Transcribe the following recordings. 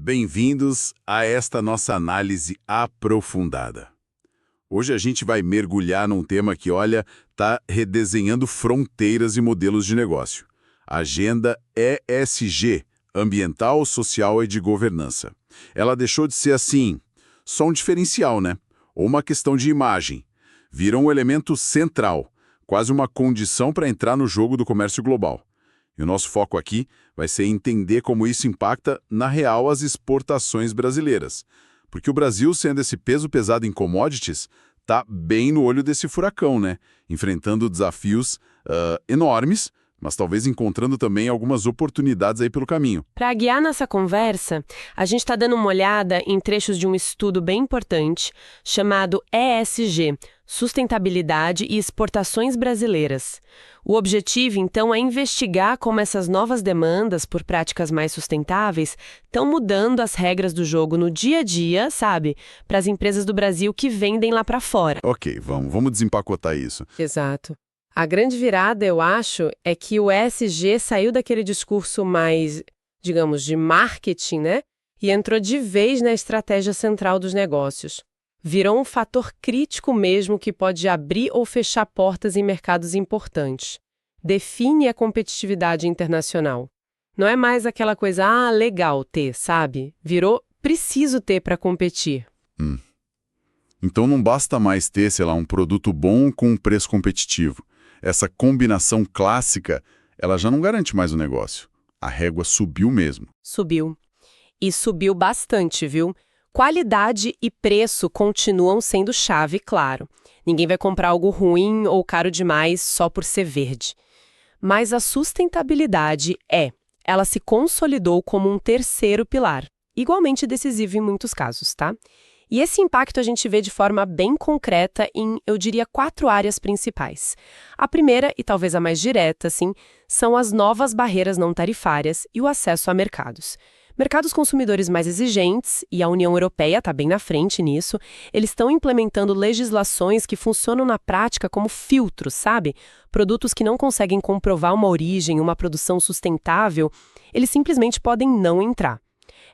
Bem-vindos a esta nossa análise aprofundada. Hoje a gente vai mergulhar num tema que, olha, está redesenhando fronteiras e modelos de negócio. Agenda ESG, Ambiental, Social e de Governança. Ela deixou de ser assim, só um diferencial, né? Ou uma questão de imagem. Virou um elemento central, quase uma condição para entrar no jogo do comércio global. E o nosso foco aqui vai ser entender como isso impacta, na real, as exportações brasileiras. Porque o Brasil, sendo esse peso pesado em commodities, está bem no olho desse furacão, né? Enfrentando desafios enormes, mas talvez encontrando também algumas oportunidades aí pelo caminho. Para guiar nossa conversa, a gente está dando uma olhada em trechos de um estudo bem importante chamado ESG, Sustentabilidade e Exportações Brasileiras. O objetivo, então, é investigar como essas novas demandas por práticas mais sustentáveis estão mudando as regras do jogo no dia a dia, sabe? Para as empresas do Brasil que vendem lá para fora. Ok, vamos desempacotar isso. Exato. A grande virada, eu acho, é que o ESG saiu daquele discurso mais, digamos, de marketing, né? E entrou de vez na estratégia central dos negócios. Virou um fator crítico mesmo que pode abrir ou fechar portas em mercados importantes. Define a competitividade internacional. Não é mais aquela coisa, legal ter, sabe? Virou preciso ter para competir. Então não basta mais ter, sei lá, um produto bom com um preço competitivo. Essa combinação clássica, ela já não garante mais o negócio. A régua subiu mesmo. Subiu. E subiu bastante, viu? Qualidade e preço continuam sendo chave, claro. Ninguém vai comprar algo ruim ou caro demais só por ser verde. Mas a sustentabilidade ela se consolidou como um terceiro pilar, igualmente decisivo em muitos casos, tá? E esse impacto a gente vê de forma bem concreta em, eu diria, 4 áreas principais. A primeira, e talvez a mais direta, assim, são as novas barreiras não tarifárias e o acesso a mercados. Mercados consumidores mais exigentes, e a União Europeia está bem na frente nisso, eles estão implementando legislações que funcionam na prática como filtros, sabe? Produtos que não conseguem comprovar uma origem, uma produção sustentável, eles simplesmente podem não entrar.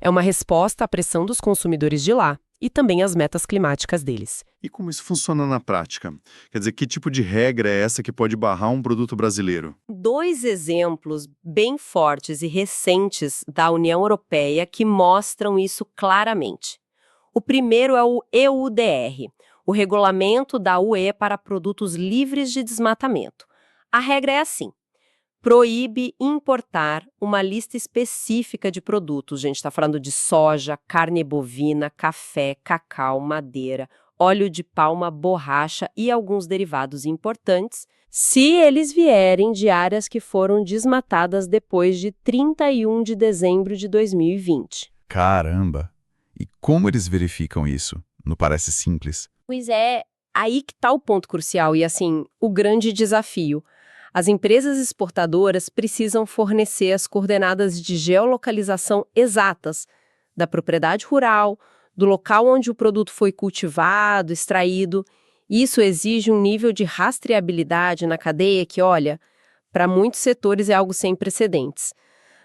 É uma resposta à pressão dos consumidores de lá e também às metas climáticas deles. E como isso funciona na prática? Quer dizer, que tipo de regra é essa que pode barrar um produto brasileiro? 2 exemplos bem fortes e recentes da União Europeia que mostram isso claramente. O primeiro é o EUDR, o Regulamento da UE para Produtos Livres de Desmatamento. A regra é assim: proíbe importar uma lista específica de produtos. A gente está falando de soja, carne bovina, café, cacau, madeira, óleo de palma, borracha e alguns derivados importantes, se eles vierem de áreas que foram desmatadas depois de 31 de dezembro de 2020. Caramba! E como eles verificam isso? Não parece simples. Pois é, aí que está o ponto crucial e, assim, o grande desafio. As empresas exportadoras precisam fornecer as coordenadas de geolocalização exatas da propriedade rural, do local onde o produto foi cultivado, extraído. Isso exige um nível de rastreabilidade na cadeia que, olha, para muitos setores é algo sem precedentes.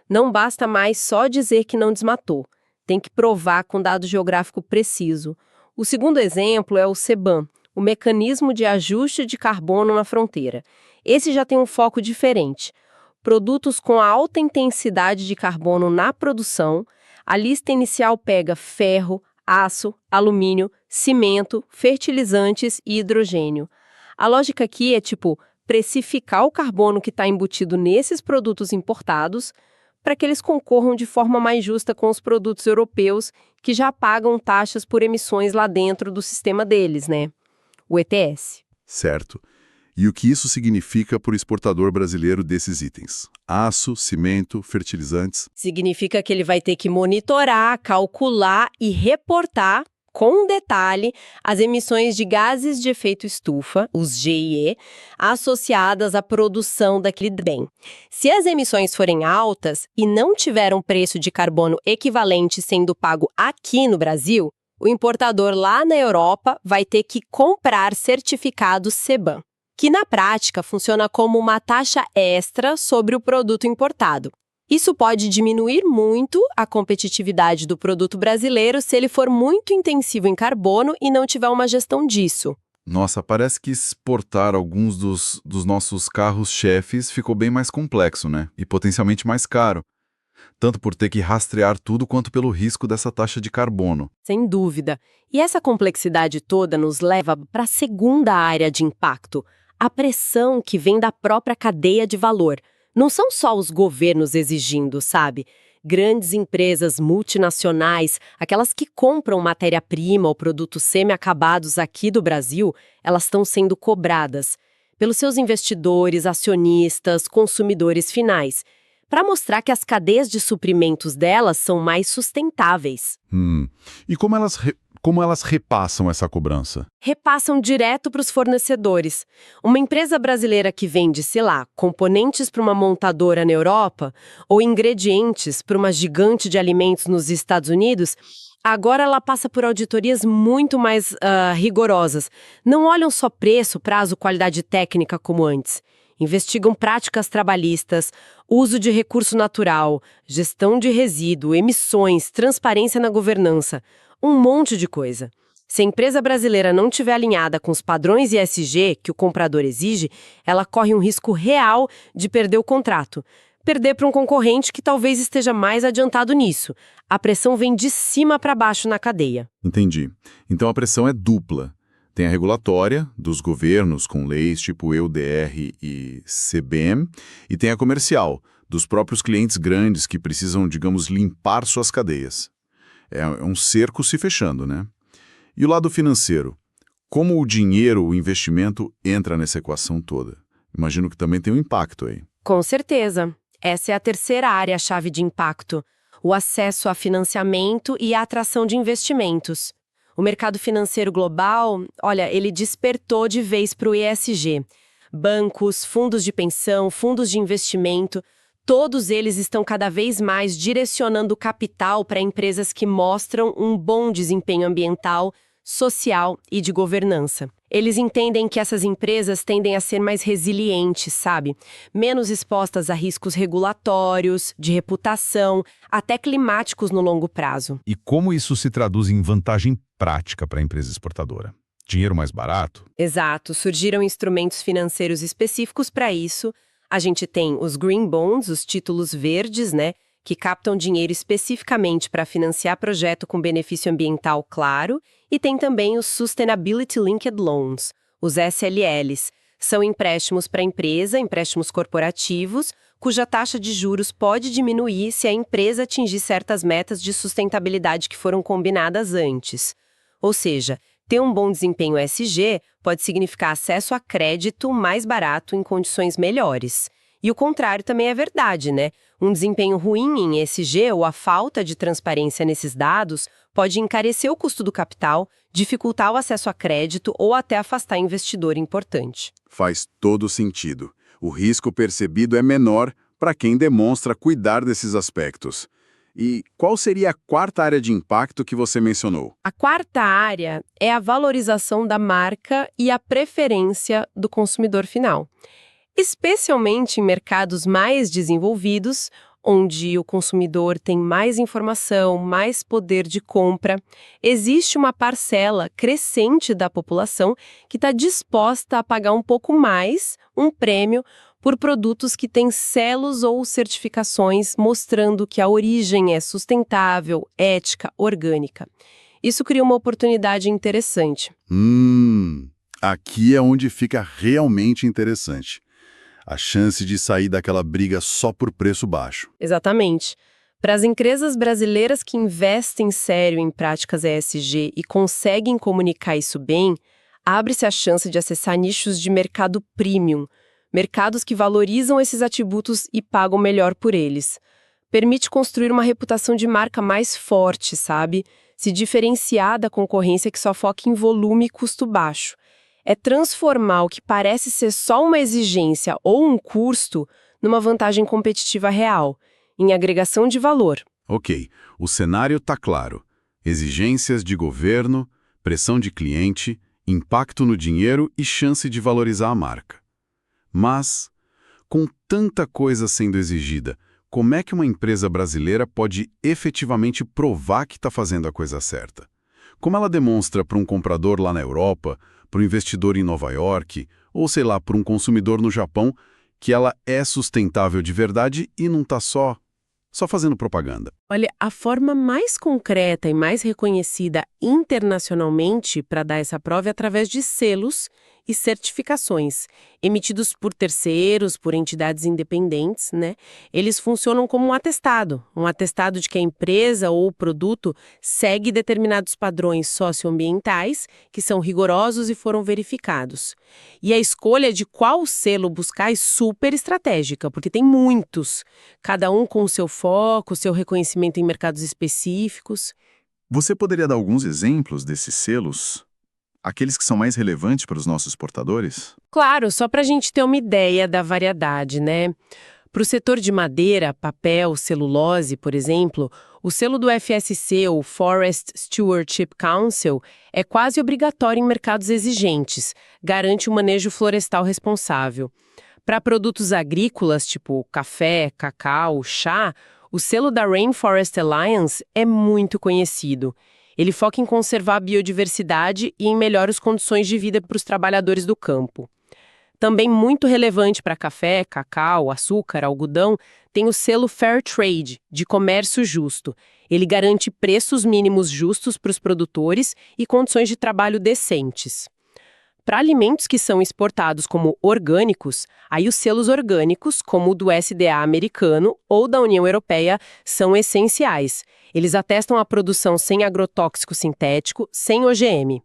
Não basta mais só dizer que não desmatou. Tem que provar com dado geográfico preciso. O segundo exemplo é o CBAM, o Mecanismo de Ajuste de Carbono na Fronteira. Esse já tem um foco diferente. Produtos com alta intensidade de carbono na produção, a lista inicial pega ferro, aço, alumínio, cimento, fertilizantes e hidrogênio. A lógica aqui é, precificar o carbono que está embutido nesses produtos importados para que eles concorram de forma mais justa com os produtos europeus que já pagam taxas por emissões lá dentro do sistema deles, né? O ETS. Certo. E o que isso significa para o exportador brasileiro desses itens? Aço, cimento, fertilizantes? Significa que ele vai ter que monitorar, calcular e reportar, com detalhe, as emissões de gases de efeito estufa, os GIE, associadas à produção daquele bem. Se as emissões forem altas e não tiver um preço de carbono equivalente sendo pago aqui no Brasil, o importador lá na Europa vai ter que comprar certificados CBAM, que na prática funciona como uma taxa extra sobre o produto importado. Isso pode diminuir muito a competitividade do produto brasileiro se ele for muito intensivo em carbono e não tiver uma gestão disso. Nossa, parece que exportar alguns dos nossos carros-chefes ficou bem mais complexo, né? E potencialmente mais caro. Tanto por ter que rastrear tudo quanto pelo risco dessa taxa de carbono. Sem dúvida. E essa complexidade toda nos leva para a segunda área de impacto, a pressão que vem da própria cadeia de valor. Não são só os governos exigindo, sabe? Grandes empresas multinacionais, aquelas que compram matéria-prima ou produtos semi-acabados aqui do Brasil, elas estão sendo cobradas pelos seus investidores, acionistas, consumidores finais, para mostrar que as cadeias de suprimentos delas são mais sustentáveis. E como elas repassam essa cobrança? Repassam direto para os fornecedores. Uma empresa brasileira que vende, sei lá, componentes para uma montadora na Europa ou ingredientes para uma gigante de alimentos nos Estados Unidos, agora ela passa por auditorias muito mais rigorosas. Não olham só preço, prazo, qualidade técnica como antes. Investigam práticas trabalhistas, uso de recurso natural, gestão de resíduo, emissões, transparência na governança, um monte de coisa. Se a empresa brasileira não estiver alinhada com os padrões ESG que o comprador exige, ela corre um risco real de perder o contrato. Perder para um concorrente que talvez esteja mais adiantado nisso. A pressão vem de cima para baixo na cadeia. Entendi. Então a pressão é dupla. Tem a regulatória, dos governos, com leis tipo EUDR e CBM, e tem a comercial, dos próprios clientes grandes que precisam, digamos, limpar suas cadeias. É um cerco se fechando, né? E o lado financeiro? Como o dinheiro, o investimento, entra nessa equação toda? Imagino que também tem um impacto aí. Com certeza. Essa é a terceira área-chave de impacto, o acesso a financiamento e a atração de investimentos. O mercado financeiro global, olha, ele despertou de vez para o ESG. Bancos, fundos de pensão, fundos de investimento, todos eles estão cada vez mais direcionando capital para empresas que mostram um bom desempenho ambiental, social e de governança. Eles entendem que essas empresas tendem a ser mais resilientes, sabe? Menos expostas a riscos regulatórios, de reputação, até climáticos no longo prazo. E como isso se traduz em vantagem prática para a empresa exportadora? Dinheiro mais barato? Exato, surgiram instrumentos financeiros específicos para isso. A gente tem os Green Bonds, os títulos verdes, né? Que captam dinheiro especificamente para financiar projeto com benefício ambiental claro, e tem também os Sustainability Linked Loans, os SLLs. São empréstimos para a empresa, empréstimos corporativos, cuja taxa de juros pode diminuir se a empresa atingir certas metas de sustentabilidade que foram combinadas antes. Ou seja, ter um bom desempenho ESG pode significar acesso a crédito mais barato em condições melhores. E o contrário também é verdade, né? Um desempenho ruim em ESG ou a falta de transparência nesses dados pode encarecer o custo do capital, dificultar o acesso a crédito ou até afastar investidor importante. Faz todo sentido. O risco percebido é menor para quem demonstra cuidar desses aspectos. E qual seria a quarta área de impacto que você mencionou? A quarta área é a valorização da marca e a preferência do consumidor final. Especialmente em mercados mais desenvolvidos, onde o consumidor tem mais informação, mais poder de compra, existe uma parcela crescente da população que está disposta a pagar um pouco mais, um prêmio, por produtos que têm selos ou certificações mostrando que a origem é sustentável, ética, orgânica. Isso cria uma oportunidade interessante. Aqui é onde fica realmente interessante. A chance de sair daquela briga só por preço baixo. Exatamente. Para as empresas brasileiras que investem sério em práticas ESG e conseguem comunicar isso bem, abre-se a chance de acessar nichos de mercado premium, mercados que valorizam esses atributos e pagam melhor por eles. Permite construir uma reputação de marca mais forte, sabe? Se diferenciar da concorrência que só foca em volume e custo baixo. É transformar o que parece ser só uma exigência ou um custo numa vantagem competitiva real, em agregação de valor. Ok, o cenário está claro. Exigências de governo, pressão de cliente, impacto no dinheiro e chance de valorizar a marca. Mas, com tanta coisa sendo exigida, como é que uma empresa brasileira pode efetivamente provar que está fazendo a coisa certa? Como ela demonstra para um comprador lá na Europa, para um investidor em Nova York, ou sei lá, para um consumidor no Japão, que ela é sustentável de verdade e não está só fazendo propaganda? Olha, a forma mais concreta e mais reconhecida internacionalmente para dar essa prova é através de selos e certificações, emitidos por terceiros, por entidades independentes, né? Eles funcionam como um atestado de que a empresa ou o produto segue determinados padrões socioambientais que são rigorosos e foram verificados. E a escolha de qual selo buscar é super estratégica, porque tem muitos, cada um com o seu foco, o seu reconhecimento em mercados específicos. Você poderia dar alguns exemplos desses selos? Aqueles que são mais relevantes para os nossos exportadores? Claro, só para a gente ter uma ideia da variedade, né? Para o setor de madeira, papel, celulose, por exemplo, o selo do FSC, o Forest Stewardship Council, é quase obrigatório em mercados exigentes, garante o manejo florestal responsável. Para produtos agrícolas, tipo café, cacau, chá, o selo da Rainforest Alliance é muito conhecido. Ele foca em conservar a biodiversidade e em melhores condições de vida para os trabalhadores do campo. Também muito relevante para café, cacau, açúcar, algodão, tem o selo Fair Trade, de comércio justo. Ele garante preços mínimos justos para os produtores e condições de trabalho decentes. Para alimentos que são exportados como orgânicos, aí os selos orgânicos, como o do SDA americano ou da União Europeia, são essenciais. Eles atestam a produção sem agrotóxico sintético, sem OGM.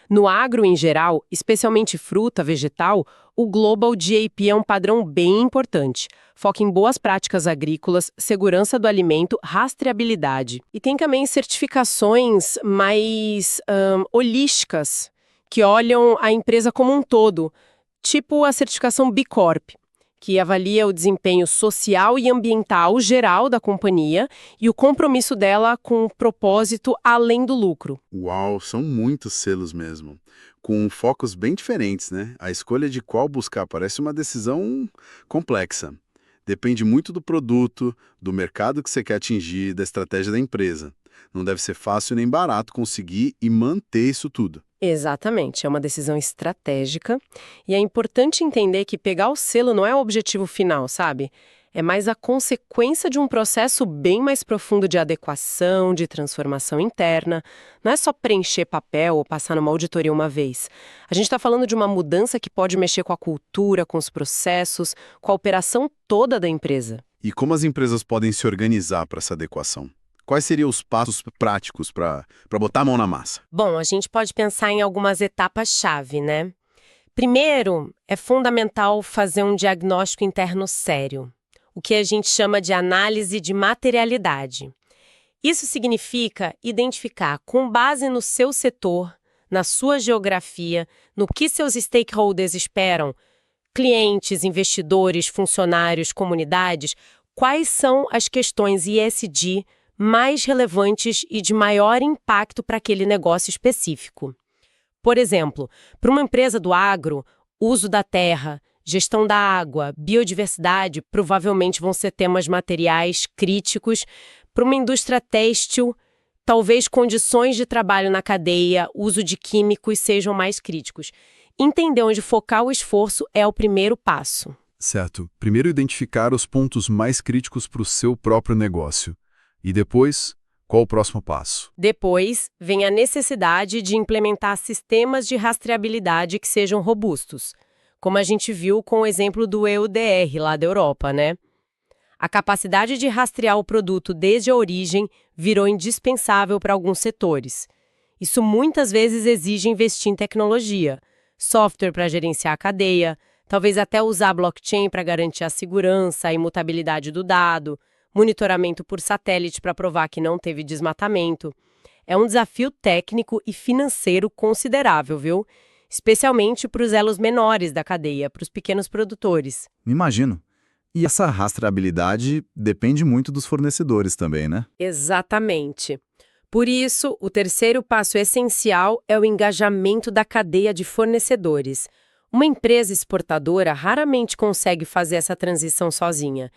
No agro em geral, especialmente fruta, vegetal, o Global GAP é um padrão bem importante. Foca em boas práticas agrícolas, segurança do alimento, rastreabilidade. E tem também certificações mais holísticas, que olham a empresa como um todo, tipo a certificação B Corp, que avalia o desempenho social e ambiental geral da companhia e o compromisso dela com o propósito além do lucro. Uau, são muitos selos mesmo, com focos bem diferentes, né? A escolha de qual buscar parece uma decisão complexa. Depende muito do produto, do mercado que você quer atingir, da estratégia da empresa. Não deve ser fácil nem barato conseguir e manter isso tudo. Exatamente, é uma decisão estratégica e é importante entender que pegar o selo não é o objetivo final, sabe? É mais a consequência de um processo bem mais profundo de adequação, de transformação interna. Não é só preencher papel ou passar numa auditoria uma vez. A gente está falando de uma mudança que pode mexer com a cultura, com os processos, com a operação toda da empresa. E como as empresas podem se organizar para essa adequação? Quais seriam os passos práticos para botar a mão na massa? Bom, a gente pode pensar em algumas etapas-chave, né? Primeiro, é fundamental fazer um diagnóstico interno sério, o que a gente chama de análise de materialidade. Isso significa identificar, com base no seu setor, na sua geografia, no que seus stakeholders esperam, clientes, investidores, funcionários, comunidades, quais são as questões ESG mais relevantes e de maior impacto para aquele negócio específico. Por exemplo, para uma empresa do agro, uso da terra, gestão da água, biodiversidade provavelmente vão ser temas materiais críticos. Para uma indústria têxtil, talvez condições de trabalho na cadeia, uso de químicos sejam mais críticos. Entender onde focar o esforço é o primeiro passo. Certo. Primeiro identificar os pontos mais críticos para o seu próprio negócio. E depois, qual o próximo passo? Depois, vem a necessidade de implementar sistemas de rastreabilidade que sejam robustos, como a gente viu com o exemplo do EUDR lá da Europa, né? A capacidade de rastrear o produto desde a origem virou indispensável para alguns setores. Isso muitas vezes exige investir em tecnologia, software para gerenciar a cadeia, talvez até usar blockchain para garantir a segurança, a imutabilidade do dado, monitoramento por satélite para provar que não teve desmatamento. É um desafio técnico e financeiro considerável, viu? Especialmente para os elos menores da cadeia, para os pequenos produtores. Me imagino. E essa rastreabilidade depende muito dos fornecedores também, né? Exatamente. Por isso, o terceiro passo essencial é o engajamento da cadeia de fornecedores. Uma empresa exportadora raramente consegue fazer essa transição sozinha.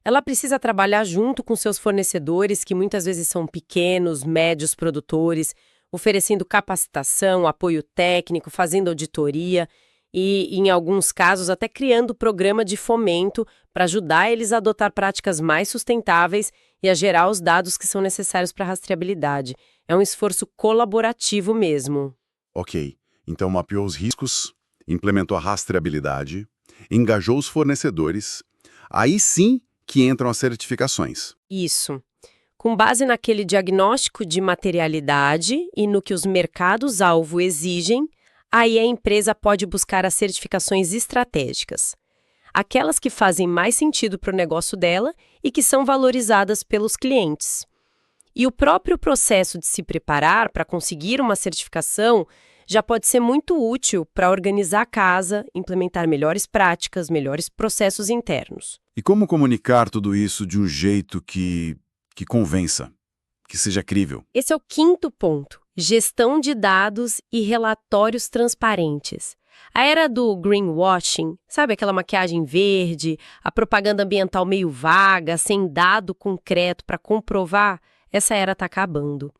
Ela precisa trabalhar junto com seus fornecedores, que muitas vezes são pequenos, médios produtores, oferecendo capacitação, apoio técnico, fazendo auditoria e, em alguns casos, até criando programa de fomento para ajudar eles a adotar práticas mais sustentáveis e a gerar os dados que são necessários para a rastreabilidade. É um esforço colaborativo mesmo. Ok, então mapeou os riscos, implementou a rastreabilidade, engajou os fornecedores, aí sim que entram as certificações. Isso. Com base naquele diagnóstico de materialidade e no que os mercados-alvo exigem, aí a empresa pode buscar as certificações estratégicas. Aquelas que fazem mais sentido para o negócio dela e que são valorizadas pelos clientes. E o próprio processo de se preparar para conseguir uma certificação já pode ser muito útil para organizar a casa, implementar melhores práticas, melhores processos internos. E como comunicar tudo isso de um jeito que convença, que seja crível? Esse é o quinto ponto: gestão de dados e relatórios transparentes. A era do greenwashing, sabe aquela maquiagem verde, a propaganda ambiental meio vaga, sem dado concreto para comprovar? Essa era está acabando.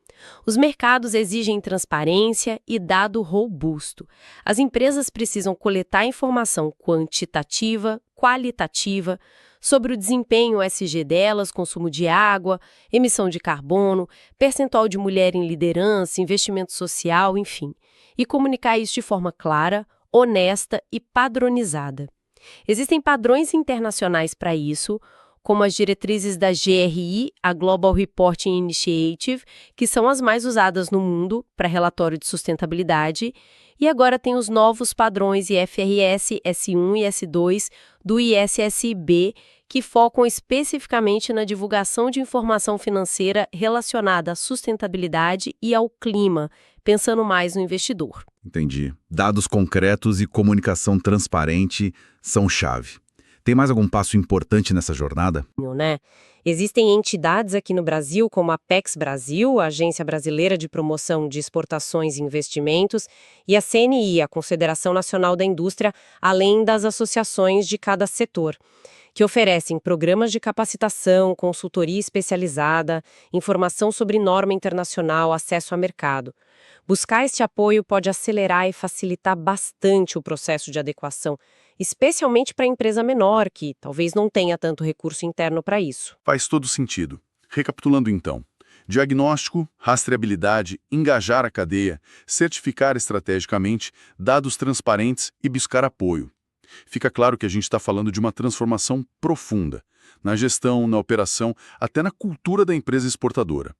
Os mercados exigem transparência e dado robusto. As empresas precisam coletar informação quantitativa, qualitativa, sobre o desempenho ESG delas, consumo de água, emissão de carbono, percentual de mulher em liderança, investimento social, enfim. E comunicar isso de forma clara, honesta e padronizada. Existem padrões internacionais para isso, como as diretrizes da GRI, a Global Reporting Initiative, que são as mais usadas no mundo para relatório de sustentabilidade, e agora tem os novos padrões IFRS S1 e S2 do ISSB, que focam especificamente na divulgação de informação financeira relacionada à sustentabilidade e ao clima, pensando mais no investidor. Entendi. Dados concretos e comunicação transparente são chave. Tem mais algum passo importante nessa jornada? Né? Existem entidades aqui no Brasil, como a Apex Brasil, a Agência Brasileira de Promoção de Exportações e Investimentos, e a CNI, a Confederação Nacional da Indústria, além das associações de cada setor, que oferecem programas de capacitação, consultoria especializada, informação sobre norma internacional, acesso a mercado. Buscar este apoio pode acelerar e facilitar bastante o processo de adequação, especialmente para a empresa menor, que talvez não tenha tanto recurso interno para isso. Faz todo sentido. Recapitulando então: diagnóstico, rastreabilidade, engajar a cadeia, certificar estrategicamente, dados transparentes e buscar apoio. Fica claro que a gente está falando de uma transformação profunda, na gestão, na operação, até na cultura da empresa exportadora.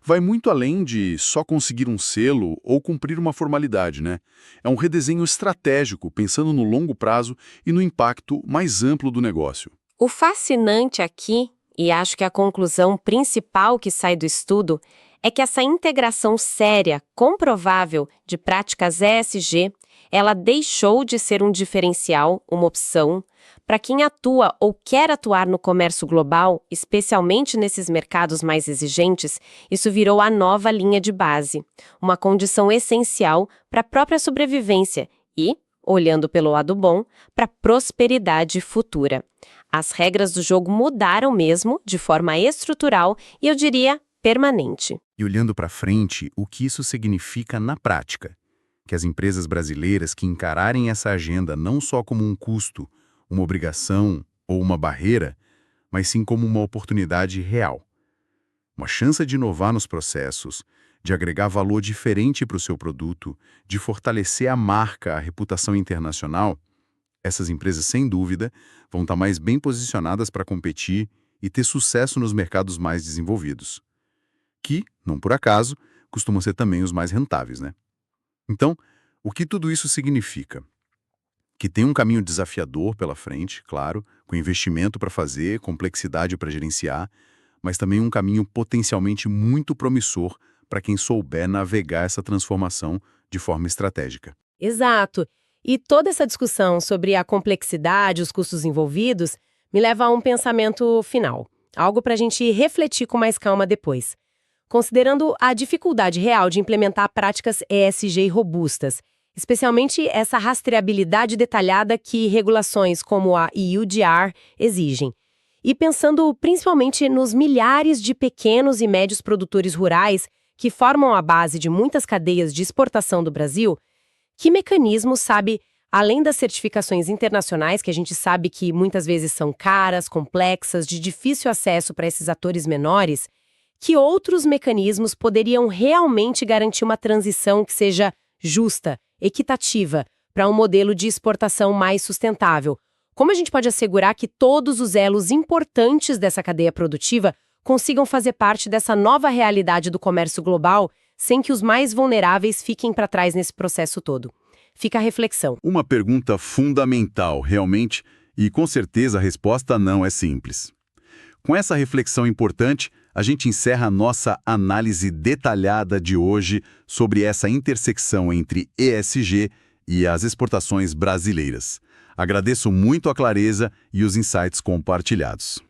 Vai muito além de só conseguir um selo ou cumprir uma formalidade, né? É um redesenho estratégico, pensando no longo prazo e no impacto mais amplo do negócio. O fascinante aqui, e acho que a conclusão principal que sai do estudo, é que essa integração séria, comprovável de práticas ESG, ela deixou de ser um diferencial, uma opção, para quem atua ou quer atuar no comércio global, especialmente nesses mercados mais exigentes. Isso virou a nova linha de base, uma condição essencial para a própria sobrevivência e, olhando pelo lado bom, para a prosperidade futura. As regras do jogo mudaram mesmo, de forma estrutural e, eu diria, permanente. E olhando para frente, o que isso significa na prática? Que as empresas brasileiras que encararem essa agenda não só como um custo, uma obrigação ou uma barreira, mas sim como uma oportunidade real. Uma chance de inovar nos processos, de agregar valor diferente para o seu produto, de fortalecer a marca, a reputação internacional. Essas empresas, sem dúvida, vão estar mais bem posicionadas para competir e ter sucesso nos mercados mais desenvolvidos, que, não por acaso, costumam ser também os mais rentáveis, né? Então, o que tudo isso significa? Que tem um caminho desafiador pela frente, claro, com investimento para fazer, complexidade para gerenciar, mas também um caminho potencialmente muito promissor para quem souber navegar essa transformação de forma estratégica. Exato. E toda essa discussão sobre a complexidade, os custos envolvidos, me leva a um pensamento final, algo para a gente refletir com mais calma depois. Considerando a dificuldade real de implementar práticas ESG robustas, especialmente essa rastreabilidade detalhada que regulações como a EUDR exigem. E pensando principalmente nos milhares de pequenos e médios produtores rurais que formam a base de muitas cadeias de exportação do Brasil, que mecanismo, sabe, além das certificações internacionais, que a gente sabe que muitas vezes são caras, complexas, de difícil acesso para esses atores menores, que outros mecanismos poderiam realmente garantir uma transição que seja justa, equitativa, para um modelo de exportação mais sustentável? Como a gente pode assegurar que todos os elos importantes dessa cadeia produtiva consigam fazer parte dessa nova realidade do comércio global sem que os mais vulneráveis fiquem para trás nesse processo todo? Fica a reflexão. Uma pergunta fundamental, realmente, e com certeza a resposta não é simples. Com essa reflexão importante, a gente encerra a nossa análise detalhada de hoje sobre essa intersecção entre ESG e as exportações brasileiras. Agradeço muito a clareza e os insights compartilhados.